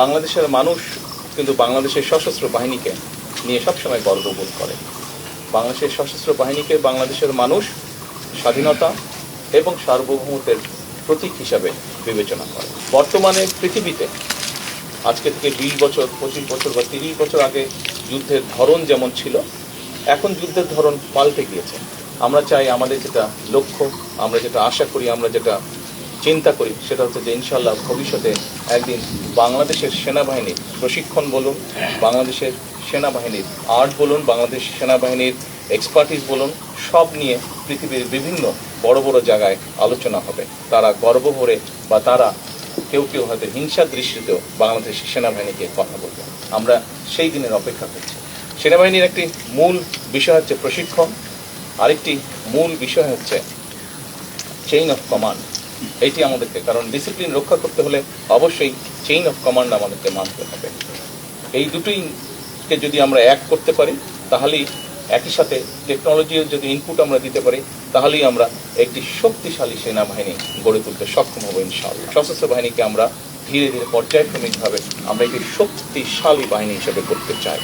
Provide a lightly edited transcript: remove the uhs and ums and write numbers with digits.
বাংলাদেশের মানুষ কিন্তু বাংলাদেশের সশস্ত্র বাহিনীকে নিয়ে সবসময় গর্ববোধ করে। বাংলাদেশের সশস্ত্র বাহিনীকে বাংলাদেশের মানুষ স্বাধীনতা এবং সার্বভৌমত্বের প্রতীক হিসাবে বিবেচনা করে। বর্তমানে পৃথিবীতে আজকে থেকে 20 বছর, 25 বছর বা 30 বছর আগে যুদ্ধের ধরন যেমন ছিল, এখন যুদ্ধের ধরন পাল্টে গিয়েছে। আমরা চাই আমাদের যেটা লক্ষ্য, আমরা যেটা আশা করি, আমরা যেটা চিন্তা করি, সেটা হচ্ছে যে ইনশাল্লাহ ভবিষ্যতে একদিন বাংলাদেশের সেনাবাহিনীর প্রশিক্ষণ বলুন, বাংলাদেশের সেনাবাহিনীর আর্ট বলুন, বাংলাদেশ সেনাবাহিনীর এক্সপার্টিস বলুন, সব নিয়ে পৃথিবীর বিভিন্ন বড় বড় জায়গায় আলোচনা হবে। তারা গর্ব ভরে বা তারা কেউ কেউ হয়তো হিংসার দৃষ্টিতেও বাংলাদেশ সেনাবাহিনীকে কথা বলবে। আমরা সেই দিনের অপেক্ষা করছি। সেনাবাহিনীর একটি মূল বিষয় হচ্ছে প্রশিক্ষণ, আরেকটি মূল বিষয় হচ্ছে চেইন অফ কমান্ড। এইটি আমাদেরকে, কারণ ডিসিপ্লিন রক্ষা করতে হলে অবশ্যই চেইন অফ কমান্ড আমাদেরকে মানতে হবে। এই দুটোইকে যদি আমরা এক করতে পারি, তাহলেই একই সাথে টেকনোলজির যদি ইনপুট আমরা দিতে পারি, তাহলেই আমরা একটি শক্তিশালী সেনাবাহিনী গড়ে তুলতে সক্ষম হব ইনশাআল্লাহ। সশস্ত্র বাহিনীকে আমরা ধীরে ধীরে পর্যায়ক্রমিকভাবে আমরা একটি শক্তিশালী বাহিনী হিসেবে করতে চাই।